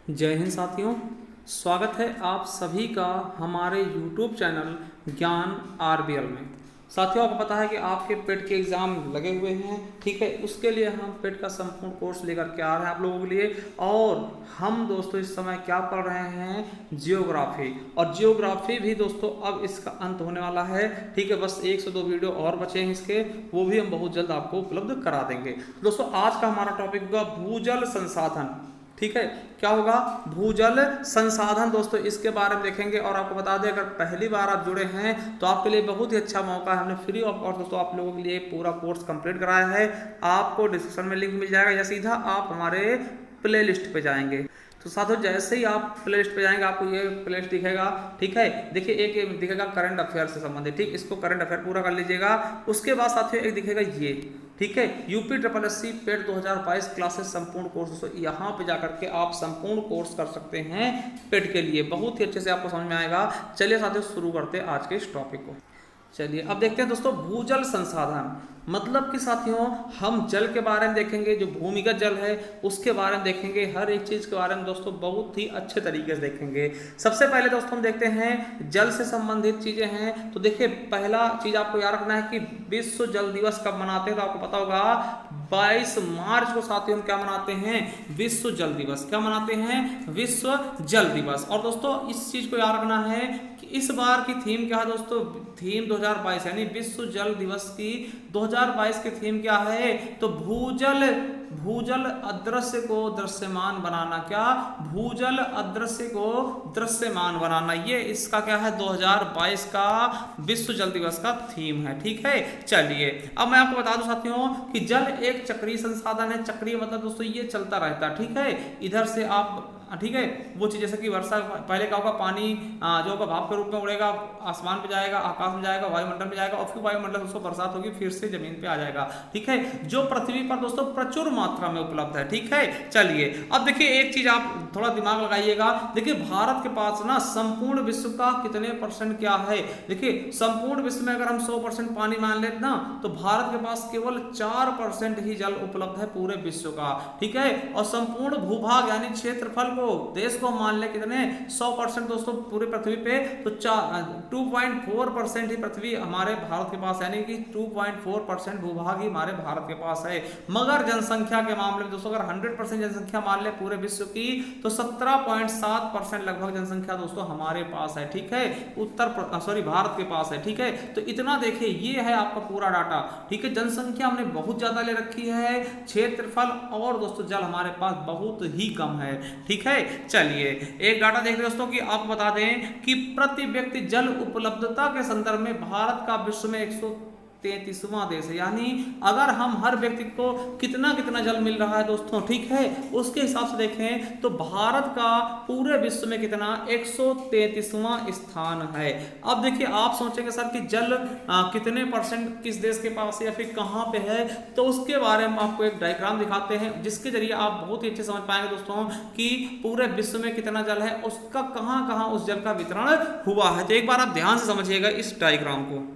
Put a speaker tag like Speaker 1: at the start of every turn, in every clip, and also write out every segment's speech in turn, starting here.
Speaker 1: जय हिंद साथियों, स्वागत है आप सभी का हमारे YouTube चैनल ज्ञान आरबीएल में। साथियों, आपको पता है कि आपके पेट के एग्ज़ाम लगे हुए हैं, ठीक है। उसके लिए हम पेट का संपूर्ण कोर्स लेकर के आ रहे हैं आप लोगों के लिए। और हम दोस्तों इस समय क्या पढ़ रहे हैं, जियोग्राफी। और जियोग्राफी भी दोस्तों अब इसका अंत होने वाला है, ठीक है। बस 1 से 2 वीडियो और बचे हैं इसके, वो भी हम बहुत जल्द आपको उपलब्ध करा देंगे। दोस्तों आज का हमारा टॉपिक होगा भूजल संसाधन, ठीक है। क्या होगा? भूजल संसाधन। दोस्तों इसके बारे में देखेंगे। और आपको बता दें, अगर पहली बार आप जुड़े हैं तो आपके लिए बहुत ही अच्छा मौका है। हमने फ्री ऑफ कॉस्ट दोस्तों आप लोगों के लिए पूरा कोर्स कंप्लीट कराया है। आपको डिस्क्रिप्शन में लिंक मिल जाएगा या सीधा आप हमारे प्ले लिस्ट पे जाएंगे। तो साथियों जैसे ही आप प्ले लिस्ट पे जाएंगे आपको ये प्ले लिस्ट दिखेगा, ठीक है। देखिए एक दिखेगा करंट अफेयर से संबंधित, ठीक। इसको करंट अफेयर पूरा कर लीजिएगा। उसके बाद साथियों एक दिखेगा ये, ठीक है, यूपी ट्रिपल एस सी पेट 2022 क्लासेस संपूर्ण कोर्स। दोस्तों यहाँ पे जाकर के आप संपूर्ण कोर्स कर सकते हैं पेट के लिए, बहुत ही अच्छे से आपको समझ में आएगा। चलिए साथियों शुरू करते हैं आज के इस टॉपिक को। चलिए अब देखते हैं दोस्तों भूजल संसाधन मतलब कि साथियों हम जल के बारे में देखेंगे, जो भूमिगत जल है उसके बारे में देखेंगे, हर एक चीज के बारे में दोस्तों बहुत ही अच्छे तरीके से देखेंगे। सबसे पहले दोस्तों हम देखते हैं जल से संबंधित चीजें हैं। तो देखिए पहला चीज आपको याद रखना है कि विश्व जल दिवस कब मनाते हैं। तो आपको पता होगा 22 मार्च को साथियों हम क्या मनाते हैं, विश्व जल दिवस। क्या मनाते हैं? विश्व जल दिवस। और दोस्तों इस चीज को याद रखना है कि इस बार की थीम क्या है दोस्तों, थीम 2022 यानी विश्व जल दिवस की 2022 की थीम क्या है, तो भूजल अदृश्य को दृश्यमान बनाना। क्या? भूजल अदृश्य को दृश्यमान बनाना, ये इसका क्या है 2022 का विश्व जल दिवस का थीम है, ठीक है। चलिए अब मैं आपको बता दूं साथियों कि जल एक चक्रीय संसाधन है। चक्रीय मतलब दोस्तों ये चलता रहता है, ठीक है। इधर से आप, ठीक है, वो चीज जैसे कि वर्षा पहले क्या होगा, पानी जो होगा भाप के रूप में उड़ेगा, आसमान पे जाएगा, आकाश में जाएगा, वायुमंडल में जाएगा, और फिर वायुमंडल उसको बरसात होगी, फिर से जमीन पे आ जाएगा, ठीक है, जो पृथ्वी पर दोस्तों प्रचुर मात्रा में उपलब्ध है, ठीक है। चलिए अब देखिए एक चीज आप थोड़ा दिमाग लगाइएगा। देखिए भारत के पास ना संपूर्ण विश्व का कितने % क्या है। देखिए संपूर्ण विश्व में अगर हम 100% पानी मान लेते ना, तो भारत के पास केवल 4% ही जल उपलब्ध है पूरे विश्व का, ठीक है। और संपूर्ण भूभाग यानी क्षेत्रफल देश को मान ले कितने, 100% दोस्तों पूरे पृथ्वी पे, तो 2.4% ही पृथ्वी हमारे भारत के पास, यानी कि 2.4% भूभाग ही हमारे भारत के पास है। मगर जनसंख्या के मामले में दोस्तों अगर 100% जनसंख्या मान ले पूरे विश्व की, तो 17.7% लगभग जनसंख्या दोस्तों हमारे पास है, ठीक है, भारत के पास है, ठीक है। तो इतना देखिए ये है आपका पूरा डाटा, ठीक है। जनसंख्या हमने बहुत ज्यादा ले रखी है, क्षेत्रफल और दोस्तों जल हमारे पास बहुत ही कम है, ठीक है। चलिए एक डाटा देखते दोस्तों कि आपको बता दें कि प्रति व्यक्ति जल उपलब्धता के संदर्भ में भारत का विश्व में 133वां देश है। यानी अगर हम हर व्यक्ति को कितना कितना जल मिल रहा है दोस्तों, ठीक है, उसके हिसाब से देखें तो भारत का पूरे विश्व में कितना, 133वां स्थान है। अब देखिए आप सोचेंगे सर कि जल कितने % किस देश के पास है या फिर कहां पे है, तो उसके बारे में आपको एक डायग्राम दिखाते हैं जिसके जरिए आप बहुत ही अच्छे समझ पाएंगे दोस्तों कि पूरे विश्व में कितना जल है, उसका कहां कहां उस जल का वितरण हुआ है। तो एक बार आप ध्यान से समझिएगा इस डायग्राम को।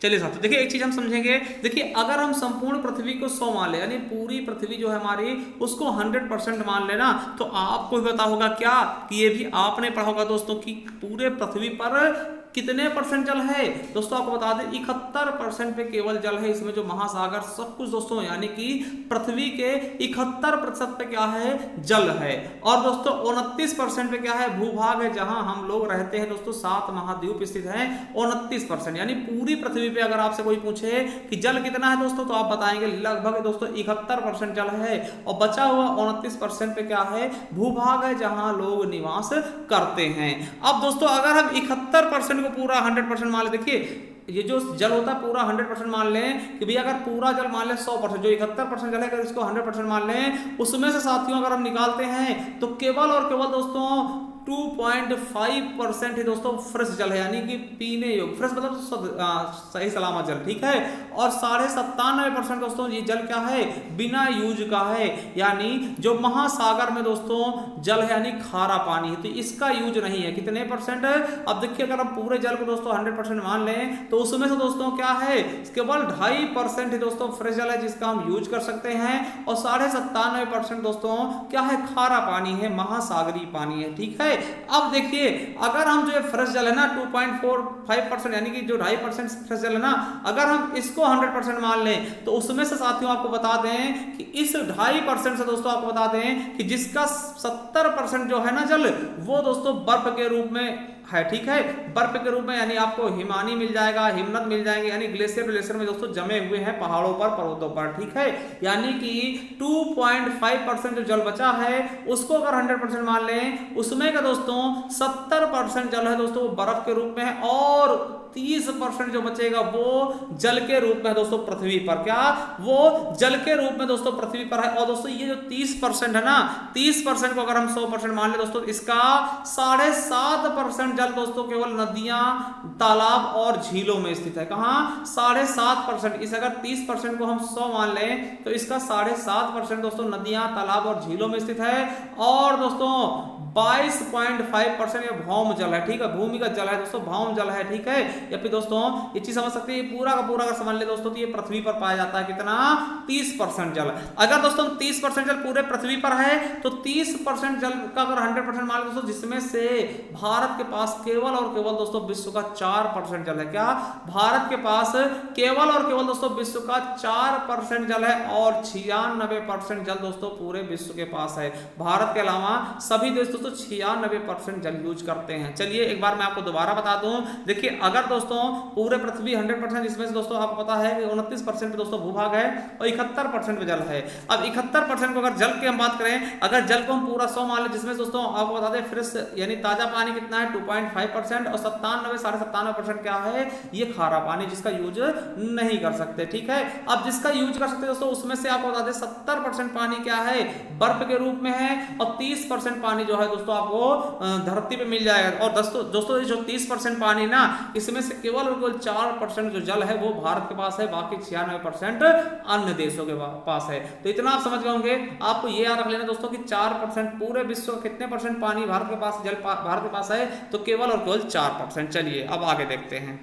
Speaker 1: चलिए साथियों देखिए एक चीज हम समझेंगे। देखिए अगर हम संपूर्ण पृथ्वी को 100 मान ले, यानी पूरी पृथ्वी जो है हमारी उसको 100% मान लेना, तो आपको भी पता होगा क्या कि ये भी आपने पढ़ा होगा दोस्तों कि पूरे पृथ्वी पर कितने % जल है। दोस्तों आपको बता दें 71% पे केवल जल है। इसमें जो महासागर सब कुछ दोस्तों, यानी कि पृथ्वी के 71% पे क्या है, जल है। और दोस्तों 29% पे क्या है, भूभाग है, जहां हम लोग रहते हैं दोस्तों, 7 महाद्वीप स्थित हैं। 29% यानी पूरी पृथ्वी पे अगर आपसे कोई पूछे कि जल कितना है दोस्तों, तो आप बताएंगे लगभग दोस्तों 71% जल है। और बचा हुआ 29% पे क्या है, भूभाग है, जहां लोग निवास करते हैं। अब दोस्तों अगर हम 71% को पूरा 100% मान ले, देखिए ये जो जल होता है पूरा 100% मान लें कि भैया अगर पूरा जल मान लें 100%, जो 71% जल है अगर इसको 100% मान लें, उसमें से साथियों अगर हम निकालते हैं तो केवल और केवल दोस्तों 2.5% ही दोस्तों फ्रेश जल है, यानी कि पीने योग्य। फ्रेश मतलब सही सलामत जल, ठीक है। और 97.5% दोस्तों ये जल क्या है, बिना यूज का है, यानी जो महासागर में दोस्तों जल है यानी खारा पानी है, तो इसका यूज नहीं है। कितने परसेंट है, अब देखिए अगर हम पूरे जल को दोस्तों 100% मान लें तो उसमें से दोस्तों क्या है, केवल 2.5% ही दोस्तों फ्रेश जल है जिसका हम यूज कर सकते हैं, और 97.5% दोस्तों क्या है, खारा पानी है, महासागरीय पानी है, ठीक है। अब देखिए अगर हम जो फ्रेश जल है ना 2.45% यानी कि जो 2.5% फ्रेश जल है ना, अगर हम इसको 100% मान लें तो उसमें से साथियों आपको बता दें कि इस 2.5% से दोस्तों आपको बता दें कि जिसका 70% जो है ना जल, वो दोस्तों बर्फ के रूप में है, ठीक है। बर्फ के रूप में यानी आपको हिमानी मिल जाएगा, हिमनद मिल जाएंगे, यानी ग्लेशियर में दोस्तों जमे हुए हैं पहाड़ों पर, पर्वतों पर, ठीक है। यानी कि 2.5% जो जल बचा है उसको अगर 100% मान लें, उसमें का दोस्तों 70% जल है दोस्तों वो बर्फ के रूप में है, और 30% जो बचेगा वो जल के रूप में दोस्तों पृथ्वी पर, क्या वो जल के रूप में दोस्तों पृथ्वी पर है। और दोस्तों ये जो 30% है ना, 30% को अगर हम 100% मान ले दोस्तों, इसका 7.5% जल दोस्तों केवल नदियां, तालाब और झीलों में स्थित है। कहां, 7.5%। इस अगर 30% को हम 100 मान लें तो इसका 7.5% दोस्तों नदियां, तालाब और झीलों में स्थित है, और दोस्तों 22.5% ये भौम जल है, ठीक है, भूमिगत जल है दोस्तों, भौम जल है, ठीक है। या फिर दोस्तों ये चीज समझ सकते हैं, पूरा का पूरा अगर समझ ले दोस्तों तो ये पृथ्वी पर पाया जाता है कितना, 30% जल। अगर दोस्तों 30% जल पूरे पृथ्वी पर है तो 30% जल का अगर 100% मान लो दोस्तों, जिसमें से भारत के पास केवल और केवल दोस्तों विश्व का 4% जल है। क्या, भारत के पास केवल और केवल दोस्तों विश्व का 4% जल है, और 96% जल दोस्तों पूरे विश्व के पास है। भारत के अलावा सभी देश दोस्तों 96% जल यूज करते हैं। चलिए एक बार मैं आपको दोबारा बता दूं, देखिए अगर दोस्तों पूरे पृथ्वी 100%, जिसमें से दोस्तों आपको पता है कि 29% पे दोस्तों भूभाग है और 71% पे जल है। अब 71% को अगर जल की हम बात करें, अगर जल को हम पूरा 100 मान लें, जिसमें दोस्तों आपको बता दें फ्रेश यानी ताजा पानी कितना है 2.5%, और 97.5% क्या है, ये खारा पानी जिसका यूज नहीं कर सकते, ठीक है। अब जिसका यूज कर सकते दोस्तों, उसमें से आपको बता दें 70% पानी क्या है, बर्फ के रूप में है, और 30% पानी जो है दोस्तों आपको धरती पे मिल जाएगा। और दोस्तों जो 30% पानी ना, इसमें से केवल और केवल 4% जो जल है वो भारत के पास है, बाकी 96% अन्य देशों के पास है। तो इतना आप समझ गए होंगे। आपको ये याद रख लेना दोस्तों कि 4% पूरे विश्व का कितने परसेंट पानी भारत के पास, जल भारत के पास है, तो केवल और केवल 4%। चलिए अब आगे देखते हैं।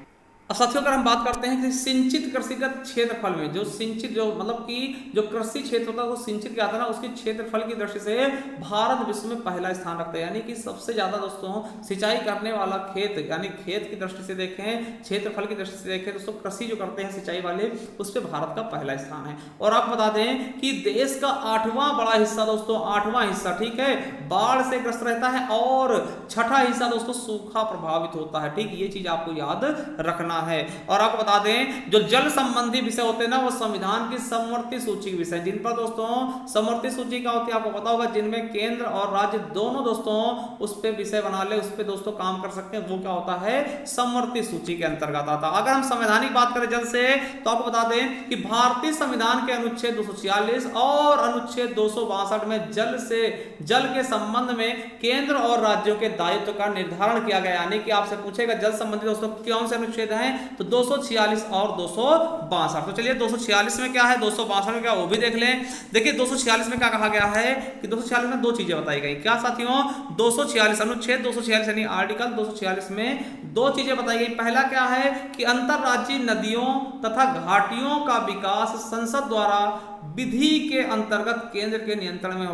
Speaker 1: अब साथियों अगर हम बात करते हैं कि सिंचित कृषिगत क्षेत्रफल में, जो सिंचित जो मतलब कि जो कृषि क्षेत्र होता है वो सिंचित क्या आता है ना, उसके क्षेत्रफल की दृष्टि से भारत विश्व में पहला स्थान रखता है। यानी कि सबसे ज्यादा दोस्तों सिंचाई करने वाला खेत, यानी खेत की दृष्टि से देखें, क्षेत्रफल की दृष्टि से देखें दोस्तों, कृषि जो करते हैं सिंचाई वाले, उस पर भारत का पहला स्थान है। और आप बता दें कि देश का 8वां बड़ा हिस्सा दोस्तों, 8वां हिस्सा, ठीक है, बाढ़ से ग्रस्त रहता है, और 6ठा हिस्सा दोस्तों सूखा प्रभावित होता है, ठीक, ये चीज आपको याद रखना है। और आपको बता दें जो जल संबंधी विषय होते हैं ना, वो संविधान की समवर्ती सूची के विषय, जिन पर दोस्तों समवर्ती सूची क्या होती है आपको पता होगा, जिनमें केंद्र और राज्य दोनों दोस्तों उस पे विषय बना ले, उस पे दोस्तों काम कर सकते हैं, वो क्या होता है, समवर्ती सूची के अंतर्गत आता है। अगर हम संवैधानिक बात करें जल से, तो आपको बता दें कि भारतीय संविधान के अनुच्छेद 246 और अनुच्छेद 262 में जल के संबंध में केंद्र और राज्यों के दायित्व का निर्धारण किया गया। यानी कि आपसे पूछेगा जल संबंधी दोस्तों कौन से अनुच्छेद हैं, तो 246 और 262। तो चलिए 246 में क्या है, 262 में क्या, वो भी देख लें। देखिए 246 में क्या कहा गया है कि 246 में दो चीजें बताई गई। क्या साथियों, 246 अनुच्छेद 246 यानी आर्टिकल 246 में दो चीजें बताई गई। पहला क्या है कि अंतरराज्यीय नदियों तथा घाटियों का विकास संसद द्वारा विधि के अंतर्गत केंद्र के नियंत्रण में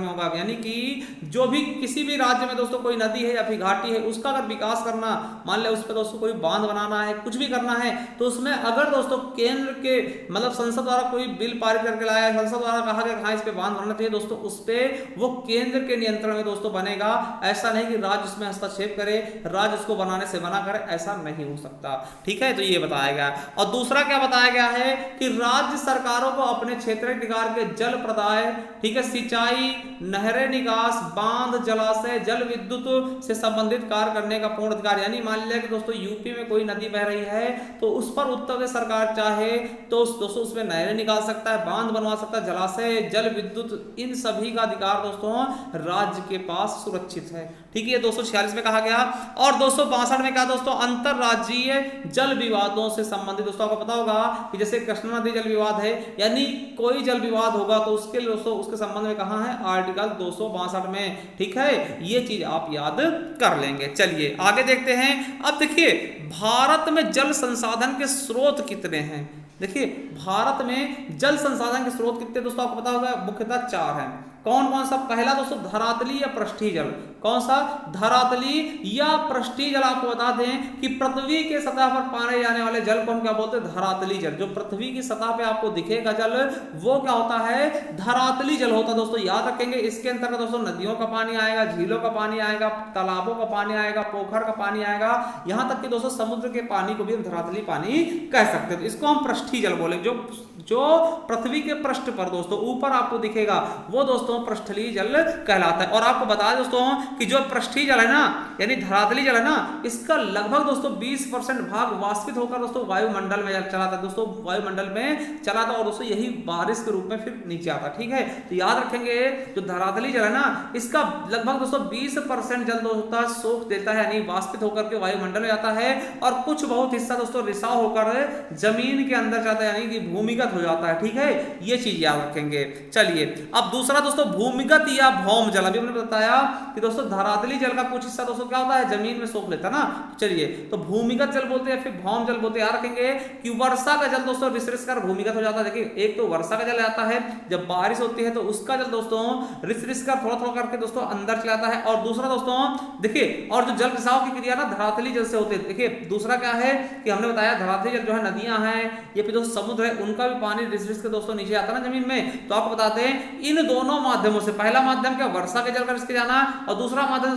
Speaker 1: होगा। यानी कि जो भी किसी भी राज्य में दोस्तों कोई नदी है या फिर घाटी है, उसका अगर विकास करना, मान ले उस पर दोस्तों कोई बांध बनाना है, कुछ भी करना है, तो उसमें अगर दोस्तों केंद्र के मतलब संसद द्वारा कोई बिल पारित करके लाया है, संसद द्वारा कहा गया हाँ इस पे बांध बनना चाहिए दोस्तों, उस पे वो केंद्र के नियंत्रण में दोस्तों बनेगा। ऐसा नहीं कि राज्य उसमें हस्तक्षेप करे, राज्य उसको बनाने से मना करे, ऐसा नहीं हो सकता, ठीक है। तो ये बताया गया। और दूसरा क्या बताया गया है कि राज्य सरकारों को अपने क्षेत्रीय निकाय के जल प्रदाय, ठीक है, सिंचाई, नहरें निकास, बांध, जलाशय, जल विद्युत से संबंधित कार्य करने का पूर्ण अधिकार। यानी मान लिया कि दोस्तों यूपी में कोई नदी बह रही है तो उस पर उत्तर प्रदेश सरकार चाहे तो दोस्तों उसमें नहरें निकाल सकता है, बांध बनवा सकता है, जलाशय, जल विद्युत, इन सभी का अधिकार दोस्तों राज्य के पास सुरक्षित है। ठीक है, 246 में कहा गया। और 262 में क्या दोस्तों, अंतरराज्यीय जल विवादों से संबंधित। दोस्तों आपको पता होगा कि जैसे कृष्णा नदी जल विवाद है, यानी कोई जल विवाद होगा तो उसके लिए दोस्तों उसके संबंध में कहा है आर्टिकल 262 में। ठीक है, ये चीज आप याद कर लेंगे। चलिए आगे देखते हैं। अब देखिए भारत में जल संसाधन के स्रोत कितने हैं। देखिए भारत में जल संसाधन के स्रोत कितने दोस्तों आपको पता होगा, मुख्यतः 4 हैं। कौन कौन सा? पहला दोस्तों धरातली या पृष्ठीय जल। कौन सा? धरातली या पृष्ठीय जल। आपको बता दें कि पृथ्वी के सतह पर पाए जाने वाले जल को हम क्या बोलते हैं? धरातली जल। जो पृथ्वी की सतह पे आपको दिखेगा जल वो क्या होता है? धरातली जल होता है। दोस्तों याद रखेंगे, इसके अंतर्गत दोस्तों नदियों का पानी आएगा, झीलों का पानी आएगा, तालाबों का पानी आएगा, पोखर का पानी आएगा, यहां तक कि दोस्तों समुद्र के पानी को भी हम धरातली पानी कह सकते हैं। इसको हम पृष्ठीय जल बोले। जो पृथ्वी के पृष्ठ पर दोस्तों ऊपर आपको दिखेगा वो दोस्तों पृष्ठीय जल कहलाता है। और आपको बता दें दोस्तों कि जो पृष्ठीय जल है ना, यानी धरातली जल है ना, इसका लगभग दोस्तों 20% भाग वाष्पित होकर दोस्तों वायुमंडल में चला था। दोस्तों वायुमंडल में चला था और दोस्तों यही बारिश के रूप में फिर नीचे आता। ठीक है, तो याद रखेंगे जो धरातली जल है ना, इसका लगभग दोस्तों 20% जल दोस्तों सोख देता है, यानी वाष्पित होकर के वायुमंडल में जाता है, और कुछ बहुत हिस्सा दोस्तों रिसाव होकर जमीन के अंदर जाता है, यानी कि भूमिगत हो जाता है। ठीक है, ये चीज याद रखेंगे। चलिए अब दूसरा दोस्तों भूमिगत या भौम जल। अभी हमने बताया कि दोस्तों धरातली जल का कुछ हिस्सा दोस्तों क्या होता है? जमीन में सोख लेता है ना। चलिए तो भूमिगत जल बोलते हैं, फिर भौम जल बोलते हैं। याद रखेंगे कि वर्षा का जल दोस्तों रिस कर भूमिगत हो जाता है। देखिए एक तो वर्षा का जल आता है, जब बारिश होती है तो उसका जल दोस्तों रिस कर थोड़ा थोड़ा करके दोस्तों अंदर चला जाता है। और दूसरा दोस्तों देखिए, और जो जल रिसाव की क्रिया ना धरातली जल से होती है। देखिए दूसरा क्या है कि हमने बताया धरातली जल जो है नदियां हैं या फिर दोस्तों समुद्र है, उनका भी पानी रिस के दोस्तों नीचे आता है ना जमीन में। तो आपको बताते हैं इन दोनों माध्यमों से, पहला माध्यम क्या वर्षा के जल का रिसके जाना, और दूसरा माध्यम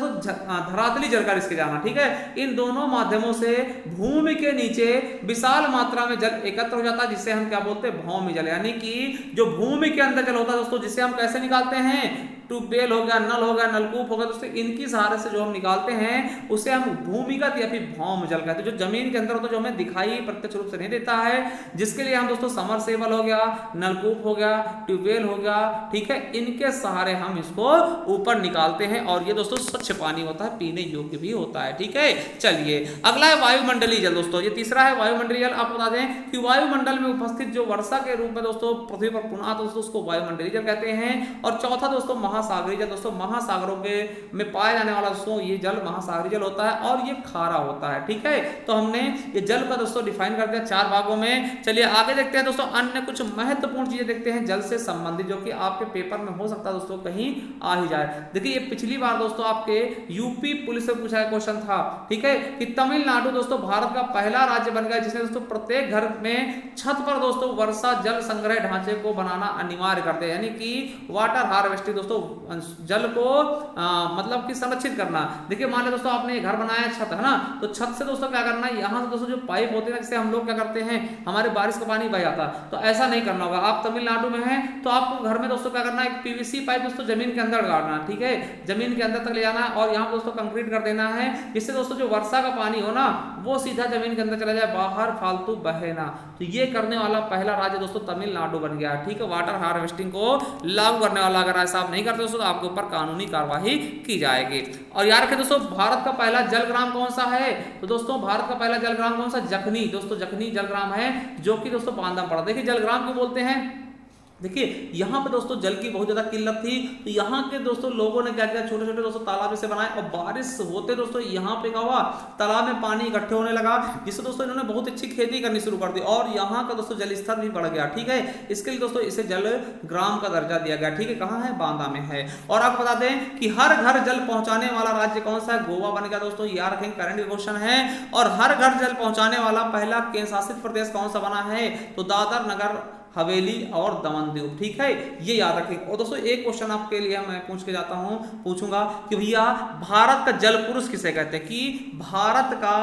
Speaker 1: धरातली जल का रिसके जाना। ठीक है, इन दोनों माध्यमों से भूमि के नीचे विशाल मात्रा में जल एकत्र हो जाता है, जिसे हम क्या बोलते हैं? भौम जल। यानी कि जो भूमि के अंदर जल होता है दोस्तों, जिसे हम कैसे निकालते हैं? ट्यूबवेल हो गया, नल हो गया, नलकूप हो गया दोस्तों, इनकी सहारे से जो हम निकालते हैं उसे हम भूमिगत या फिर भौम जल कहते हैं। जो जमीन के अंदर होता है, जो हमें दिखाई प्रत्यक्ष रूप से नहीं देता है, जिसके लिए हम दोस्तों समरसेबल हो गया, नलकूप हो गया, ट्यूबवेल हो गया, ठीक है, इनके सहारे हम इसको ऊपर निकालते हैं। और ये दोस्तों स्वच्छ पानी होता है, पीने योग्य भी होता है। ठीक है, चलिए अगला है वायुमंडलीय जल। दोस्तों ये तीसरा है वायुमंडलीय जल। आपको बता दें कि वायुमंडल में उपस्थित जो वर्षा के रूप में दोस्तों पृथ्वी पर पुनः दोस्तों उसको वायुमंडलीय जल कहते हैं। और चौथा दोस्तों महासागरीय जल। दोस्तों महासागरों के में पाया जाने वाला दोस्तों ये जल महासागरीय जल होता है और ये खारा होता है। ठीक है, तो हमने ये जल का दोस्तों डिफाइन कर दिया 4 भागों में। चलिए आगे देखते हैं दोस्तों अन्य कुछ महत्वपूर्ण चीजें देखते हैं जल से संबंधित, जो कि आपके पेपर में हो सकता है दोस्तों कहीं आ ही जाए। देखिए ये पिछली बार दोस्तों आपके यूपी पुलिस से पूछा गया क्वेश्चन था। ठीक है, कि तमिलनाडु दोस्तों भारत का पहला राज्य बन गया जिसने दोस्तों प्रत्येक घर में छत पर दोस्तों वर्षा जल संग्रह ढांचे को बनाना अनिवार्य करते हैं, यानी कि वाटर हार्वेस्टिंग दोस्तों जल को मतलब कि संरक्षित करना। देखिए मान लो दोस्तों आपने घर बनाया, छत है ना, तो छत से दोस्तों क्या करना है, यहाँ से दोस्तों जो पाइप होती है ना, जिससे हम लोग क्या करते हैं हमारे बारिश का पानी बह जाता, तो ऐसा नहीं करना होगा। आप तमिलनाडु में हैं तो आपको घर में दोस्तों क्या करना है, एक पीवीसी पाइप दोस्तों जमीन के अंदर गाड़ना। ठीक है, जमीन के अंदर तक ले जाना और यहाँ दोस्तों कंक्रीट कर देना है, जिससे दोस्तों जो वर्षा का पानी हो ना वो सीधा जमीन के अंदर चला जाए, बाहर फालतू बहे ना। तो ये करने वाला पहला राज्य दोस्तों तमिलनाडु बन गया। ठीक है, वाटर हार्वेस्टिंग को लागू करने वाला। अगर ऐसा आप नहीं करते दोस्तों तो आपके ऊपर कानूनी कार्यवाही की जाएगी। और याद रखें दोस्तों भारत का पहला जलग्राम कौन सा है, तो दोस्तों भारत का पहला जलग्राम कौन सा, जखनी। दोस्तों जखनी जलग्राम है जो कि दोस्तों बांदा पड़ा। देखिए जलग्राम क्यों बोलते हैं, देखिए यहाँ पे दोस्तों जल की बहुत ज्यादा किल्लत थी, तो यहाँ के दोस्तों लोगों ने क्या किया, छोटे छोटे दोस्तों तालाब से बनाए और बारिश होते दोस्तों यहाँ पे क्या हुआ, तालाब में पानी इकट्ठे होने लगा, जिससे दोस्तों इन्होंने बहुत अच्छी खेती करनी शुरू कर दी और यहाँ का दोस्तों जल स्तर भी बढ़ गया। ठीक है, इसके लिए दोस्तों इसे जल ग्राम का दर्जा दिया गया। ठीक है, कहाँ है, बांदा में है। और आपको बता दें कि हर घर जल पहुंचाने वाला राज्य कौन सा है, गोवा बन गया। दोस्तों याद रखेंगे, करंट क्वेश्चन है। और हर घर जल पहुंचाने वाला पहला केंद्र शासित प्रदेश कौन सा बना है, तो दादर नगर हवेली और दमन द्वीप, ठीक है, ये याद रखें। और दोस्तों एक क्वेश्चन आपके लिए मैं पूछूंगा कि भैया भारत का जल पुरुष किसे कहते हैं, कि भारत का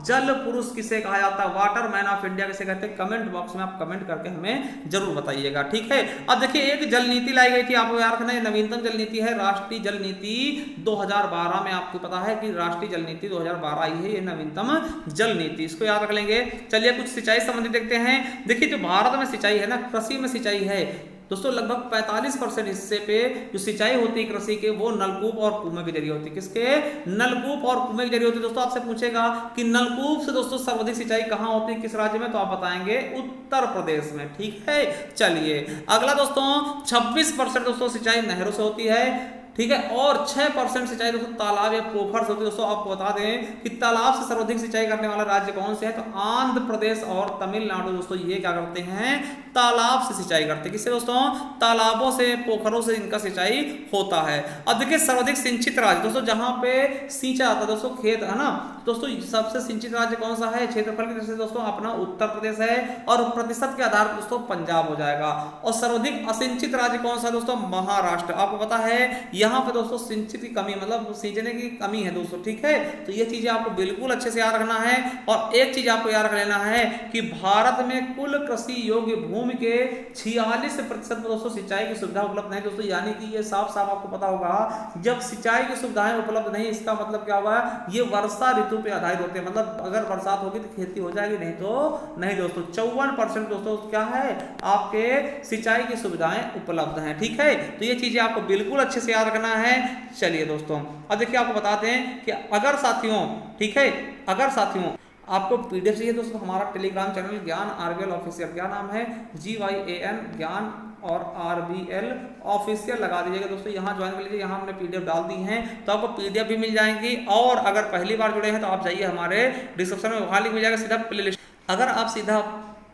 Speaker 1: जल पुरुष किसे कहा जाता है, वाटर मैन ऑफ इंडिया किसे कहते हैं, कमेंट बॉक्स में आप कमेंट करके हमें जरूर बताइएगा, ठीक है। अब देखिए एक जल नीति लाई गई थी, आपको याद रखना है, नवीनतम जल नीति है राष्ट्रीय जल नीति 2012 में। आपको पता है कि राष्ट्रीय जल नीति 2012 आई है, ये नवीनतम जल नीति, इसको याद रख लेंगे। चलिए कुछ सिंचाई संबंधी देखते हैं। देखिए जो भारत में सिंचाई है ना, कृषि में सिंचाई है दोस्तों, लगभग 45% हिस्से पे जो सिंचाई होती है कृषि के, वो नलकूप और कुएं के जरिए होती है। किसके? नलकूप और कुएं के जरिए होती है। दोस्तों आपसे पूछेगा कि नलकूप से दोस्तों सर्वाधिक सिंचाई कहां होती है, किस राज्य में, तो आप बताएंगे उत्तर प्रदेश में, ठीक है। चलिए अगला दोस्तों, 26% दोस्तों सिंचाई नहरों से होती है, ठीक है, और 6% सिंचाई दोस्तों तालाब या पोखर से होती है। दोस्तों आपको बता दें कि तालाब से सर्वाधिक सिंचाई करने वाला राज्य कौन से है, तो आंध्र प्रदेश और तमिलनाडु। दोस्तों ये क्या करते हैं, तालाब से सिंचाई करते हैं। किससे दोस्तों? तालाबों से, पोखरों से इनका सिंचाई होता है। अब देखिए सर्वाधिक सिंचित राज्य दोस्तों, जहां पे सींचा जाता है दोस्तों, खेत है ना, दोस्तों सबसे सिंचित राज्य कौन सा है, क्षेत्रफल की दृष्टि से दोस्तों अपना उत्तर प्रदेश है, और प्रतिशत के आधार पर दोस्तों पंजाब हो जाएगा। और सर्वाधिक असिंचित राज्य कौन सा दोस्तों, महाराष्ट्र। आपको पता है यहाँ पे दोस्तों सिंचित की कमी, मतलब सींचने की कमी है दोस्तों, ठीक है। तो ये चीजें आपको बिल्कुल अच्छे से याद रखना है। और एक चीज आपको याद रख लेना है कि भारत में कुल कृषि योग्य भूमि के 46% दोस्तों सिंचाई की सुविधा उपलब्ध नहीं दोस्तों, यानी कि ये साफ साफ आपको पता होगा, जब सिंचाई की सुविधाएं उपलब्ध नहीं, इसका मतलब क्या हुआ, ये वर्षा ऋतु पे आधारित होते हैं। मतलब अगर बरसात होगी तो खेती हो जाएगी, नहीं तो नहीं दोस्तों। 54% दोस्तों क्या है, आपके सिंचाई की सुविधाएं उपलब्ध हैं, ठीक है। तो ये चीजें आपको बिल्कुल अच्छे से याद रखना है। चलिए दोस्तों अब देखिए आपको बताते हैं कि अगर साथियों, ठीक है, अगर साथियों आपको पीडीएफ चाहिए दोस्तों, हमारा टेलीग्राम चैनल ज्ञान आरबीएल ऑफिशियल, क्या नाम है, GYAN ज्ञान और RBL ऑफिशियल लगा दीजिएगा दोस्तों, यहाँ ज्वाइन कर लीजिए। यहाँ हमने पीडीएफ डाल दी हैं, तो आपको पीडीएफ भी मिल जाएंगी। और अगर पहली बार जुड़े हैं तो आप जाइए हमारे डिस्क्रिप्शन में, वहाँ लिंक मिल जाएगा सीधा प्ले लिस्ट। अगर आप सीधा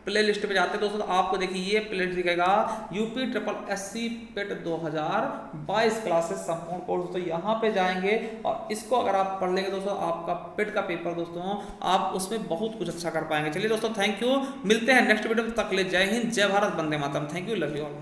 Speaker 1: प्ले लिस्ट पे जाते हैं दोस्तों, तो आपको देखिए ये प्ले लिस्ट दिखेगा, UPSSC पेट 2022 क्लासेस संपूर्ण कोर्स। तो यहाँ पे जाएंगे और इसको अगर आप पढ़ लेंगे दोस्तों, आपका पेट का पेपर दोस्तों, आप उसमें बहुत कुछ अच्छा कर पाएंगे। चलिए दोस्तों थैंक यू, मिलते हैं नेक्स्ट वीडियो, तक ले जय हिंद, जय भारत, वंदे मातरम, thank you, love you all.